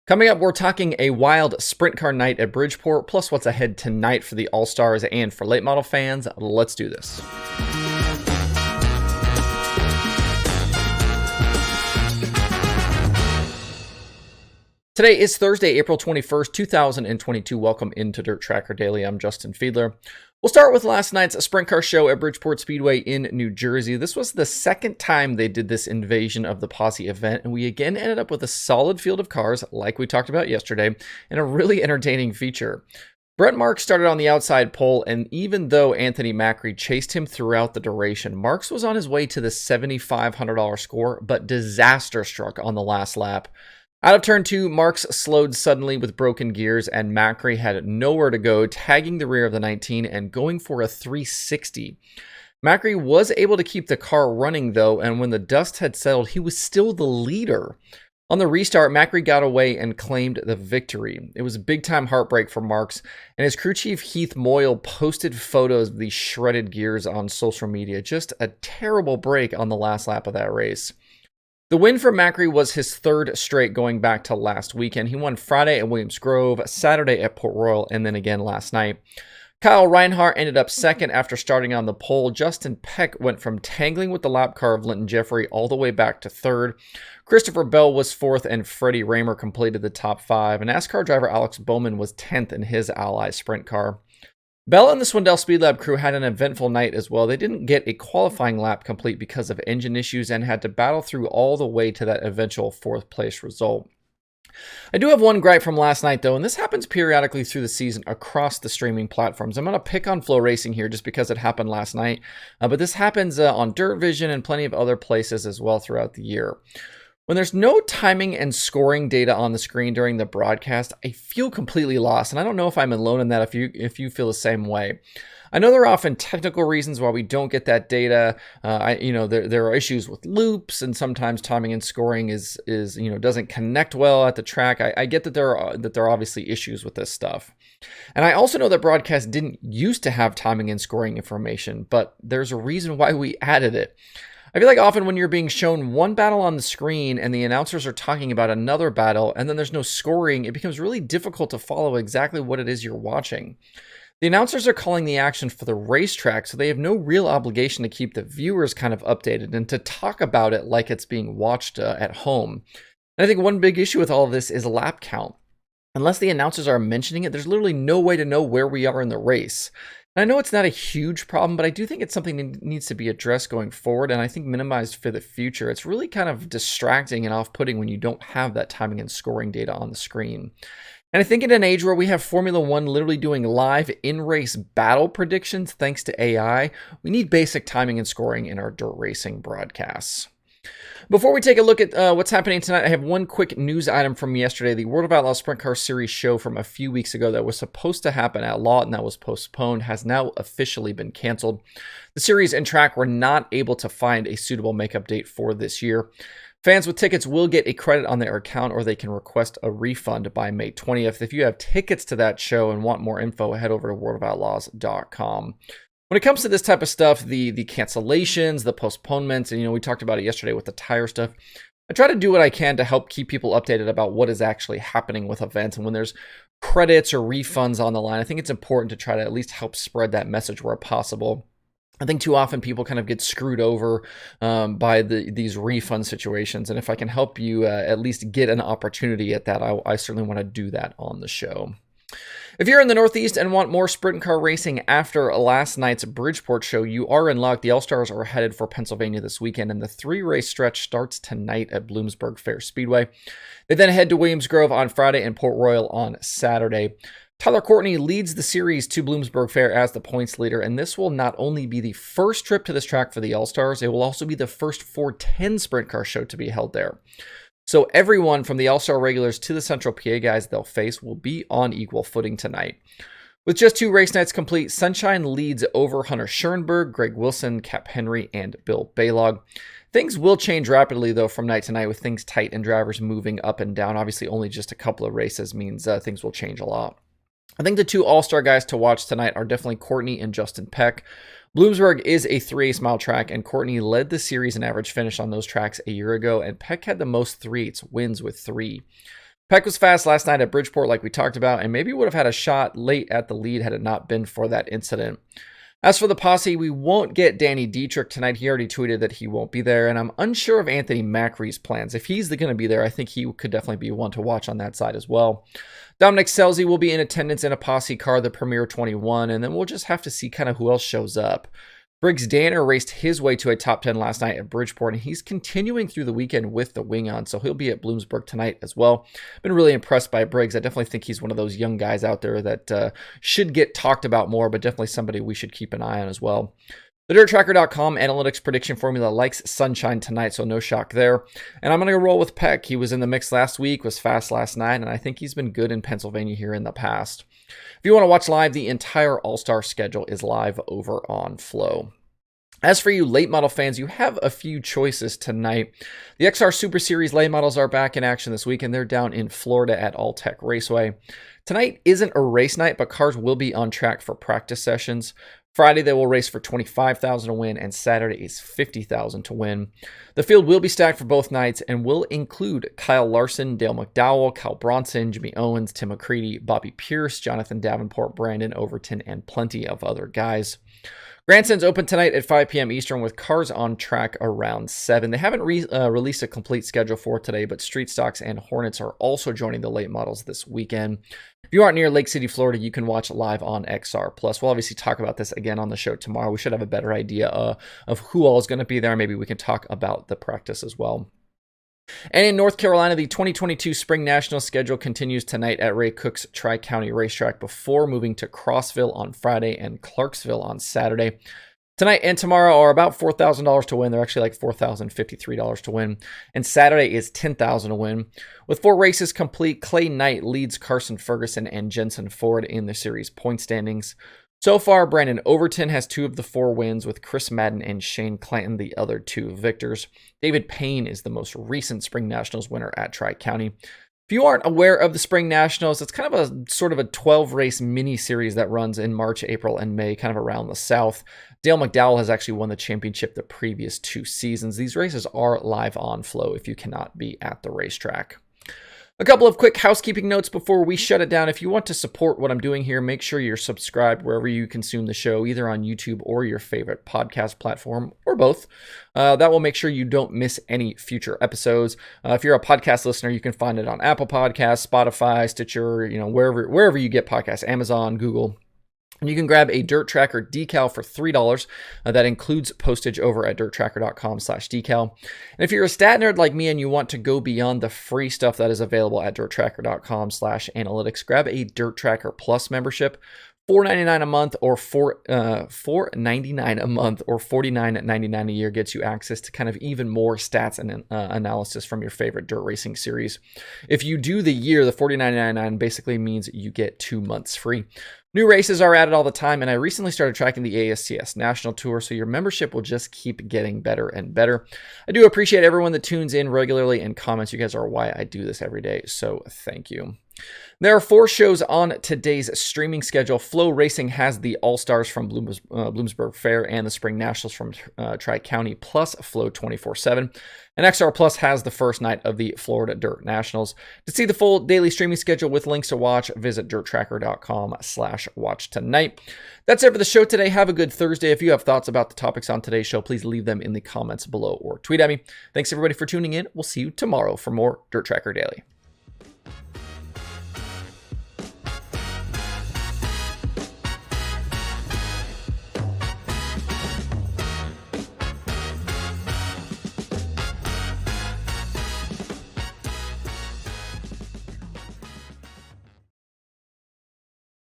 Coming up, we're talking a wild sprint car night at Bridgeport, plus what's ahead tonight for the AllStars and for late model fans. Let's do this. Today is Thursday, April 21st, 2022. Welcome into Dirt Tracker Daily. I'm Justin Fiedler. We'll start with last night's sprint car show at Bridgeport Speedway in New Jersey. This was the second time they did this Invasion of the Posse event, and we again ended up with a solid field of cars, like we talked about yesterday, and a really entertaining feature. Brent Marks started on the outside pole, and even though Anthony Macri chased him throughout the duration, Marks was on his way to the $7,500 score, but disaster struck on the last lap. Out of turn 2, Marks slowed suddenly with broken gears, and Macri had nowhere to go, tagging the rear of the 19 and going for a 360. Macri was able to keep the car running, though, and when the dust had settled, he was still the leader. On the restart, Macri got away and claimed the victory. It was a big-time heartbreak for Marks, and his crew chief Heath Moyle posted photos of these shredded gears on social media. Just a terrible break on the last lap of that race. The win for Macri was his third straight going back to last weekend. He won Friday at Williams Grove, Saturday at Port Royal, and then again last night. Kyle Reinhardt ended up second after starting on the pole. Justin Peck went from tangling with the lap car of Linton Jeffrey all the way back to third. Christopher Bell was fourth, and Freddie Raymer completed the top five. And NASCAR driver Alex Bowman was 10th in his Ally sprint car. Bell and the Swindell Speed Lab crew had an eventful night as well. They didn't get a qualifying lap complete because of engine issues and had to battle through all the way to that eventual fourth place result. I do have one gripe from last night, though, and this happens periodically through the season across the streaming platforms. I'm going to pick on Flow Racing here just because it happened last night, but this happens on Dirt Vision and plenty of other places as well throughout the year. When there's no timing and scoring data on the screen during the broadcast, I feel completely lost, and I don't know if I'm alone in that if you feel the same way. I know there are often technical reasons why we don't get that data. There are issues with loops, and sometimes timing and scoring is doesn't connect well at the track. I get that there are obviously issues with this stuff. And I also know that broadcast didn't used to have timing and scoring information, but there's a reason why we added it. I feel like often when you're being shown one battle on the screen and the announcers are talking about another battle and then there's no scoring, it becomes really difficult to follow exactly what it is you're watching. The announcers are calling the action for the racetrack, so they have no real obligation to keep the viewers kind of updated and to talk about it like it's being watched at home. And I think one big issue with all of this is lap count. Unless the announcers are mentioning it, there's literally no way to know where we are in the race. And I know it's not a huge problem, but I do think it's something that needs to be addressed going forward, and I think minimized for the future. It's really kind of distracting and off-putting when you don't have that timing and scoring data on the screen. And I think in an age where we have Formula One literally doing live in-race battle predictions thanks to AI, we need basic timing and scoring in our dirt racing broadcasts. Before we take a look at what's happening tonight, I have one quick news item from yesterday. The World of Outlaws Sprint Car Series show from a few weeks ago that was supposed to happen at Lawton that was postponed has now officially been canceled. The series and track were not able to find a suitable makeup date for this year. Fans with tickets will get a credit on their account, or they can request a refund by May 20th. If you have tickets to that show and want more info, head over to worldofoutlaws.com. When it comes to this type of stuff, the cancellations, the postponements, and we talked about it yesterday with the tire stuff, I try to do what I can to help keep people updated about what is actually happening with events. And when there's credits or refunds on the line, I think it's important to try to at least help spread that message where possible. I think too often people kind of get screwed over by these refund situations. And if I can help you at least get an opportunity at that, I certainly want to do that on the show. If you're in the Northeast and want more sprint car racing after last night's Bridgeport show, you are in luck. The AllStars are headed for Pennsylvania this weekend, and the 3-race stretch starts tonight at Bloomsburg Fair Speedway. They then head to Williams Grove on Friday and Port Royal on Saturday. Tyler Courtney leads the series to Bloomsburg Fair as the points leader, and this will not only be the first trip to this track for the AllStars, it will also be the first 410 sprint car show to be held there. So everyone from the All-Star regulars to the Central PA guys they'll face will be on equal footing tonight. With just 2 race nights complete, Sunshine leads over Hunter Schoenberg, Greg Wilson, Cap Henry, and Bill Baylog. Things will change rapidly, though, from night to night with things tight and drivers moving up and down. Obviously, only just a couple of races means things will change a lot. I think the 2 All-Star guys to watch tonight are definitely Courtney and Justin Peck. Bloomsburg is a 3/8 mile track, and Courtney led the series in average finish on those tracks a year ago, and Peck had the most 3/8 wins with 3. Peck was fast last night at Bridgeport like we talked about, and maybe would have had a shot late at the lead had it not been for that incident. As for the posse, we won't get Danny Dietrich tonight. He already tweeted that he won't be there, and I'm unsure of Anthony Macri's plans. If he's going to be there, I think he could definitely be one to watch on that side as well. Dominic Scelzi will be in attendance in a posse car, the Premier 21, and then we'll just have to see kind of who else shows up. Briggs Danner raced his way to a top 10 last night at Bridgeport, and he's continuing through the weekend with the wing on, so he'll be at Bloomsburg tonight as well. Been really impressed by Briggs. I definitely think he's one of those young guys out there that should get talked about more, but definitely somebody we should keep an eye on as well. The DirtTracker.com analytics prediction formula likes sunshine tonight, so no shock there. And I'm going to roll with Peck. He was in the mix last week, was fast last night, and I think he's been good in Pennsylvania here in the past. If you want to watch live, the entire All-Star schedule is live over on Flow. As for you late model fans, you have a few choices tonight. The XR Super Series late models are back in action this week, and they're down in Florida at Alltech Raceway. Tonight isn't a race night, but cars will be on track for practice sessions. Friday, they will race for $25,000 to win, and Saturday is $50,000 to win. The field will be stacked for both nights and will include Kyle Larson, Dale McDowell, Kyle Bronson, Jimmy Owens, Tim McCready, Bobby Pierce, Jonathan Davenport, Brandon Overton, and plenty of other guys. Grandstands open tonight at 5 p.m. Eastern with cars on track around 7. They haven't released a complete schedule for today, but Street Stocks and Hornets are also joining the late models this weekend. If you aren't near Lake City, Florida, you can watch live on XR+. We'll obviously talk about this again on the show tomorrow. We should have a better idea of who all is going to be there. Maybe we can talk about the practice as well. And in North Carolina, the 2022 Spring National schedule continues tonight at Ray Cook's Tri-County Racetrack before moving to Crossville on Friday and Clarksville on Saturday. Tonight and tomorrow are about $4,000 to win. They're actually like $4,053 to win. And Saturday is $10,000 to win. With 4 races complete, Clay Knight leads Carson Ferguson and Jensen Ford in the series point standings. So far, Brandon Overton has 2 of the 4 wins, with Chris Madden and Shane Clanton the other 2 victors. David Payne is the most recent Spring Nationals winner at Tri-County. If you aren't aware of the Spring Nationals, it's kind of a sort of a 12-race mini-series that runs in March, April, and May, kind of around the South. Dale McDowell has actually won the championship the previous 2 seasons. These races are live on Flow if you cannot be at the racetrack. A couple of quick housekeeping notes before we shut it down. If you want to support what I'm doing here, make sure you're subscribed wherever you consume the show, either on YouTube or your favorite podcast platform, or both. That will make sure you don't miss any future episodes. If you're a podcast listener, you can find it on Apple Podcasts, Spotify, Stitcher, wherever you get podcasts, Amazon, Google. And you can grab a Dirt Tracker decal for $3. That includes postage over at dirttracker.com/decal. And if you're a stat nerd like me and you want to go beyond the free stuff that is available at dirttracker.com/analytics, grab a Dirt Tracker Plus membership. $4.99 a month or $4.99 a month or $49.99 a year gets you access to kind of even more stats and analysis from your favorite dirt racing series. If you do the year, the $49.99 basically means you get 2 months free. New races are added all the time, and I recently started tracking the ASCS National Tour, so your membership will just keep getting better and better. I do appreciate everyone that tunes in regularly and comments. You guys are why I do this every day, so thank you. There are 4 shows on today's streaming schedule. Flow Racing has the All-Stars from Bloomsburg Fair and the Spring Nationals from Tri-County, plus Flow 24/7. And XR Plus has the first night of the Florida Dirt Nationals. To see the full daily streaming schedule with links to watch, visit dirttracker.com/watch tonight. That's it for the show today. Have a good Thursday. If you have thoughts about the topics on today's show, please leave them in the comments below or tweet at me. Thanks everybody for tuning in. We'll see you tomorrow for more Dirt Tracker Daily.